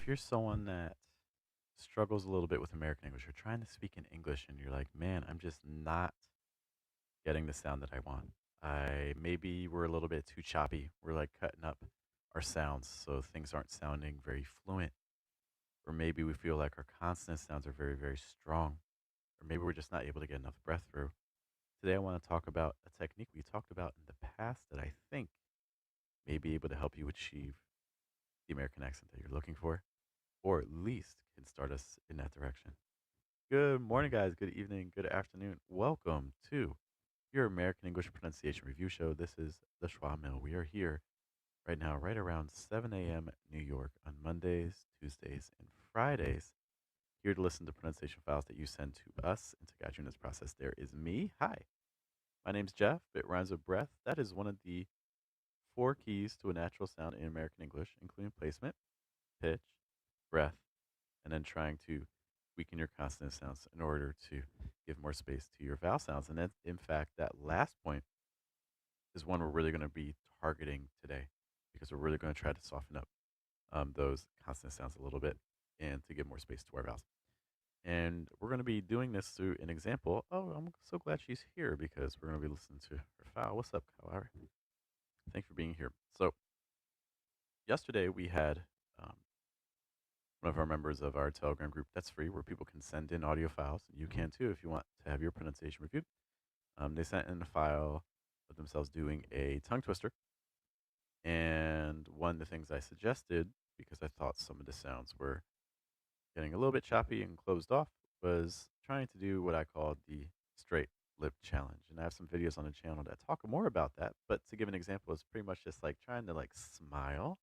if you're someone that struggles a little bit with American English, you're trying to speak in English and you're like, man, I'm just not getting the sound that I want. I maybe we're a little bit too choppy. We're like cutting up our sounds so things aren't sounding very fluent. Or maybe we feel like our consonant sounds are very, very strong. Or maybe we're just not able to get enough breath through. Today I want to talk about a technique we talked about in the past that I think may be able to help you achieve the American accent that you're looking for, or at least can start us in that direction. Good morning, guys. Good evening. Good afternoon. Welcome to your American English Pronunciation Review Show. This is the Schwa Mill. We are here right now, right around 7 a.m. New York on Mondays, Tuesdays, and Fridays. Here to listen to pronunciation files that you send to us and to guide you in this process. There is me. Hi, my name's Jeff. It rhymes with breath. That is one of the four keys to a natural sound in American English, including placement, pitch, breath, and then trying to weaken your consonant sounds in order to give more space to your vowel sounds. And then, in fact, that last point is one we're really going to be targeting today because we're really going to try to soften up those consonant sounds a little bit and to give more space to our vowels. And we're going to be doing this through an example. Oh, I'm so glad she's here because we're going to be listening to her file. What's up, Kyle? Thanks for being here. So, yesterday we had um, one of our members of our Telegram group that's free where people can send in audio files. You can too if you want to have your pronunciation reviewed. They sent in a file of themselves doing a tongue twister. And one of the things I suggested, because I thought some of the sounds were getting a little bit choppy and closed off, was trying to do what I call the straight lip challenge. And I have some videos on the channel that talk more about that. But to give an example, it's pretty much just like trying to like smile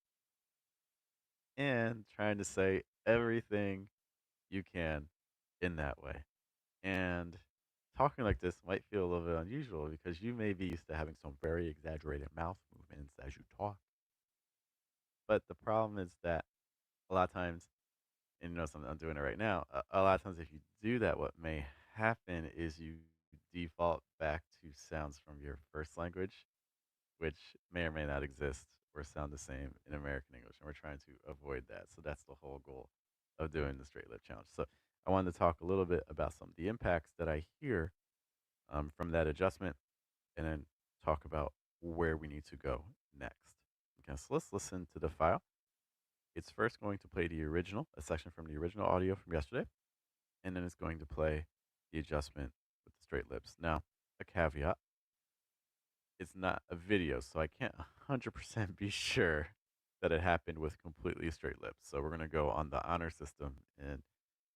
and trying to say everything you can in that way. And talking like this might feel a little bit unusual because you may be used to having some very exaggerated mouth movements as you talk. But the problem is that a lot of times, and you know, something I'm doing it right now, a lot of times if you do that, what may happen is you default back to sounds from your first language, which may or may not exist or sound the same in American English. And we're trying to avoid that. So that's the whole goal of doing the straight lip challenge. So I wanted to talk a little bit about some of the impacts that I hear from that adjustment and then talk about where we need to go next. Okay, so let's listen to the file. It's first going to play the original, a section from the original audio from yesterday, and then it's going to play the adjustment with the straight lips. Now, a caveat, it's not a video, so I can't 100% be sure that it happened with completely straight lips. So we're going to go on the honor system, and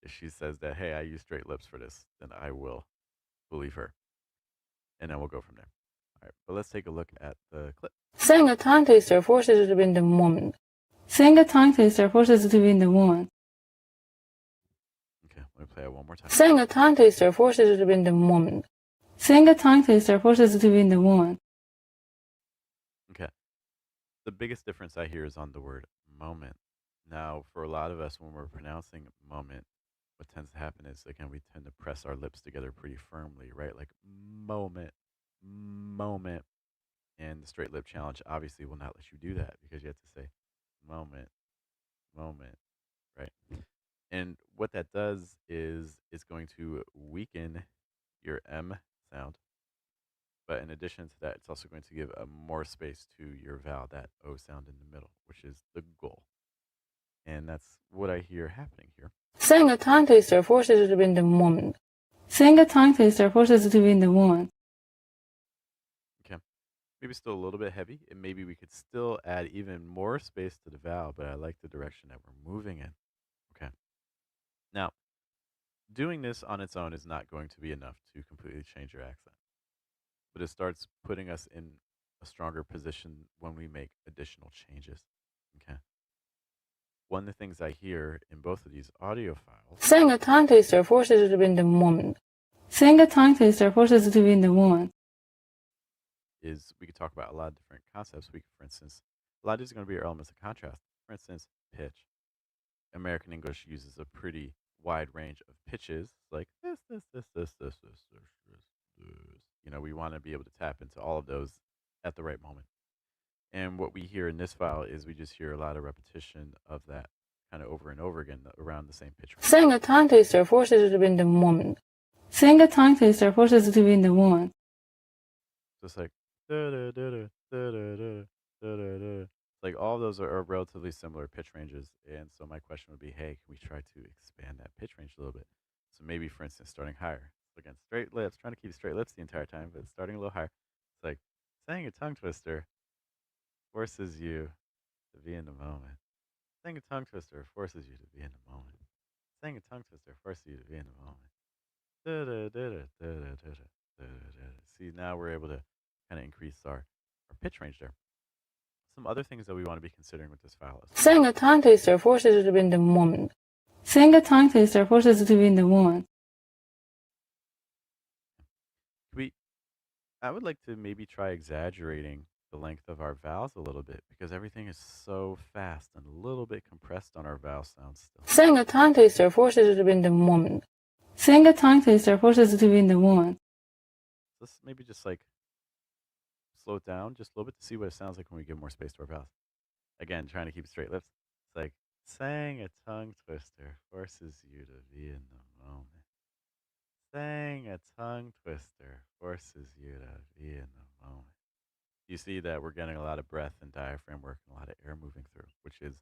if she says that, hey, I use straight lips for this, then I will believe her, and then we'll go from there. All right, but let's take a look at the clip. Saying a tongue twister forces you to be in the moment. Saying a tongue twister forces you to be in the moment. Okay, let me play it one more time. Saying a tongue twister forces you to be in the moment. Saying a tongue twister forces you to be in the moment. Okay. The biggest difference I hear is on the word moment. Now, for a lot of us, when we're pronouncing moment, what tends to happen is, again, we tend to press our lips together pretty firmly, right? Like moment, moment. And the straight lip challenge obviously will not let you do that because you have to say moment, moment, right? And what that does is it's going to weaken your M sound. But in addition to that, it's also going to give more space to your vowel, that O sound in the middle, which is the goal. And that's what I hear happening here. Saying a tongue twister forces you to be in the moment. Saying a tongue twister forces you to be in the moment. Okay. Maybe still a little bit heavy, and maybe we could still add even more space to the vowel, but I like the direction that we're moving in. Okay. Now, doing this on its own is not going to be enough to completely change your accent, but it starts putting us in a stronger position when we make additional changes. Okay. One of the things I hear in both of these audio files. Saying a tongue twister forces you to be in the moment. Saying a tongue twister forces you to be in the moment. Is we could talk about a lot of different concepts. We could, for instance, a lot of these are going to be our elements of contrast. For instance, pitch. American English uses a pretty wide range of pitches, like this. You know, we want to be able to tap into all of those at the right moment. And what we hear in this file is we just hear a lot of repetition of that kind of over and over again around the same pitch range. Saying a tongue twister forces you to be in the moment. Saying a tongue twister forces you to be in the moment. So it's like da da da da da da da da da da. Like all of those are relatively similar pitch ranges, and so my question would be, hey, can we try to expand that pitch range a little bit? So maybe, for instance, starting higher. So again, straight lips, trying to keep straight lips the entire time, but starting a little higher. It's like saying a tongue twister forces you to be in the moment. Saying a tongue twister forces you to be in the moment. Saying a tongue twister forces you to be in the moment. Da, da, da, da, da, da, da, da, da, da. See, now we're able to kind of increase our pitch range there. Some other things that we want to be considering with this file is Saying a tongue twister forces you to be in the moment. Saying a tongue twister forces you to be in the moment. we. I would like to maybe try exaggerating the length of our vowels a little bit because everything is so fast and a little bit compressed on our vowel sounds still. Saying a tongue twister forces you to be in the moment. Saying a tongue twister forces you to be in the moment. Let's maybe just like slow it down just a little bit to see what it sounds like when we give more space to our vowels. Again, trying to keep straight lips. It's like saying a tongue twister forces you to be in the moment. Saying a tongue twister forces you to be in the moment. You see that we're getting a lot of breath and diaphragm work and a lot of air moving through, which is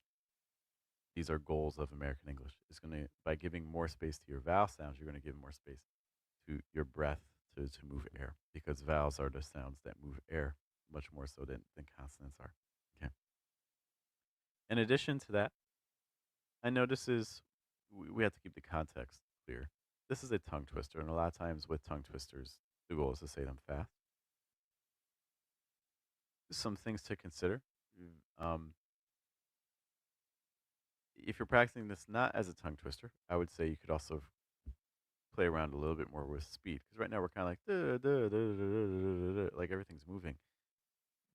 these are goals of American English. It's going to by giving more space to your vowel sounds, you're going to give more space to your breath to move air because vowels are the sounds that move air much more so than consonants are. Okay. In addition to that, I know this is we have to keep the context clear. This is a tongue twister, and a lot of times with tongue twisters, the goal is to say them fast. Some things to consider. Um, if you're practicing this not as a tongue twister, I would say you could also play around a little bit more with speed because right now we're kind of like duh, duh, duh, duh, duh, duh, duh, like everything's moving.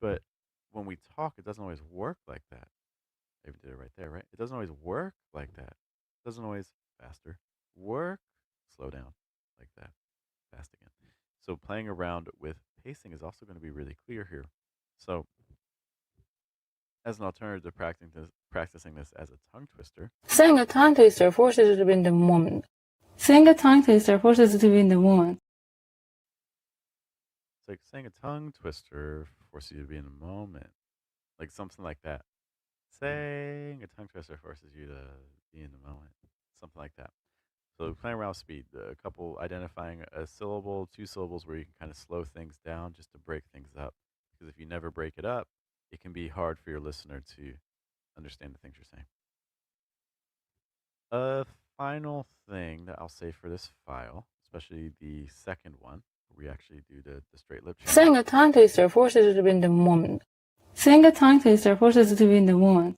But when we talk, it doesn't always work like that. I even did it right there, right? It doesn't always work like that. It doesn't always faster work. Slow down like that. Fast again. So playing around with pacing is also going to be really clear here. So as an alternative to practicing this as a tongue twister. Saying a tongue twister forces you to be in the moment. Saying a tongue twister forces you to be in the moment. It's like saying a tongue twister forces you to be in the moment. Like something like that. Saying a tongue twister forces you to be in the moment. Something like that. So playing around with speed, a couple identifying a syllable, two syllables where you can kind of slow things down just to break things up. Because if you never break it up, it can be hard for your listener to understand the things you're saying. A final thing that I'll say for this file, especially the second one, where we actually do the straight lip channel. Saying a tongue twister forces you to be in the moment. Saying a tongue twister forces you to be in the moment.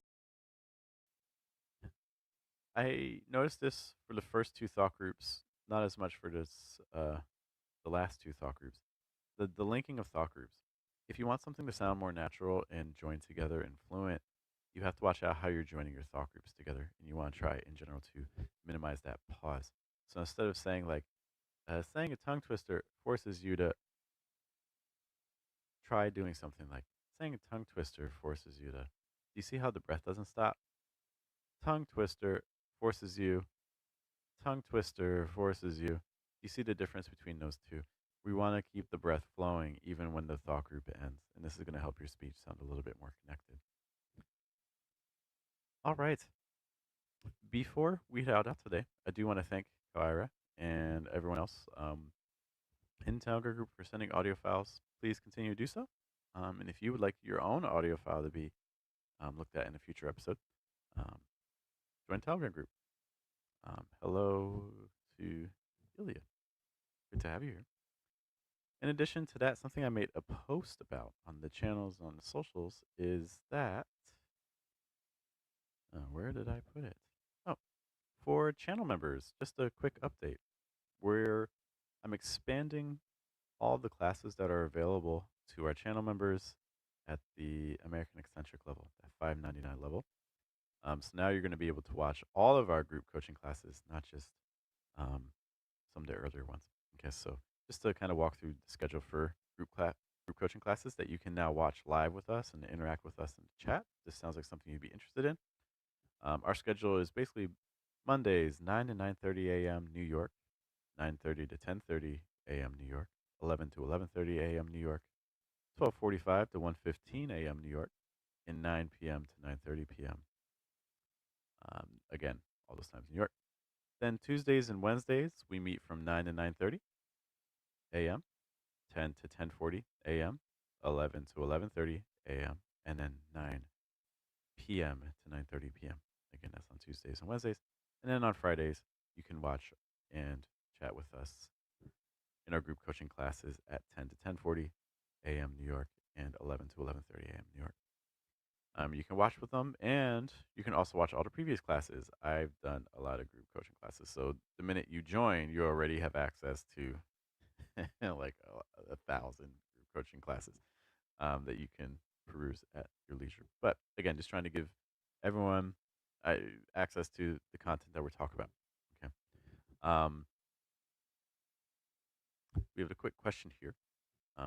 I noticed this for the first two thought groups, not as much for the last two thought groups. The linking of thought groups. If you want something to sound more natural and join together and fluent, you have to watch out how you're joining your thought groups together, and you want to try in general to minimize that pause. So instead of saying like saying a tongue twister forces you to try doing something like saying a tongue twister forces you to. Do you see how the breath doesn't stop? Tongue twister forces you. Tongue twister forces you. You see the difference between those two. We want to keep the breath flowing even when the thought group ends, and this is going to help your speech sound a little bit more connected. All right. Before we head out today, I do want to thank Kyra and everyone else in Telegram group for sending audio files. Please continue to do so. And if you would like your own audio file to be looked at in a future episode, um, join Telegram group. Hello to Ilya. Good to have you here. In addition to that, something I made a post about on the channels on the socials is that where did I put it? Oh, for channel members, just a quick update. Where I'm expanding all the classes that are available to our channel members at the American Eccentric level, that $5.99 level. So now you're going to be able to watch all of our group coaching classes, not just um, some of the earlier ones. Okay, so just to kind of walk through the schedule for group coaching classes that you can now watch live with us and interact with us in the chat. This sounds like something you'd be interested in. Our schedule is basically Mondays 9 to 9:30 a.m. New York, 9:30 to 10:30 a.m. New York, 11 to 11:30 a.m. New York, 12:45 to 1:15 a.m. New York, and 9 p.m. to 9:30 p.m. Again, all those times in New York. Then Tuesdays and Wednesdays we meet from 9 to 9:30 a.m., 10 to 10:40 a.m., 11 to 11:30 a.m., and then 9 p.m. to 9:30 p.m. Again, that's on Tuesdays and Wednesdays. And then on Fridays, you can watch and chat with us in our group coaching classes at 10 to 10:40 a.m. New York and 11 to 11:30 a.m. New York. You can watch with them, and you can also watch all the previous classes. I've done a lot of group coaching classes, so the minute you join, you already have access to like a thousand group coaching classes that you can peruse at your leisure. But again, just trying to give everyone uh, access to the content that we're talking about. Okay. Um, we have a quick question here.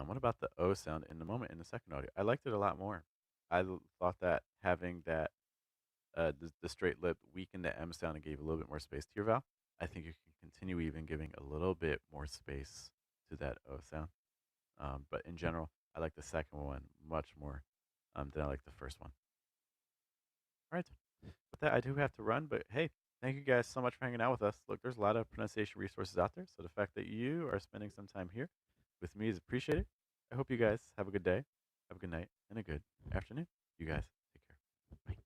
What about the O sound in the moment in the second audio? I liked it a lot more. Thought that having that the straight lip weakened the M sound and gave a little bit more space to your vowel. I think you can continue even giving a little bit more space to that O sound. But in general, I like the second one much more than I like the first one. All right. With that, I do have to run, but hey, thank you guys so much for hanging out with us. Look, there's a lot of pronunciation resources out there, so the fact that you are spending some time here with me is appreciated. I hope you guys have a good day, have a good night, and a good afternoon. You guys take care. Bye.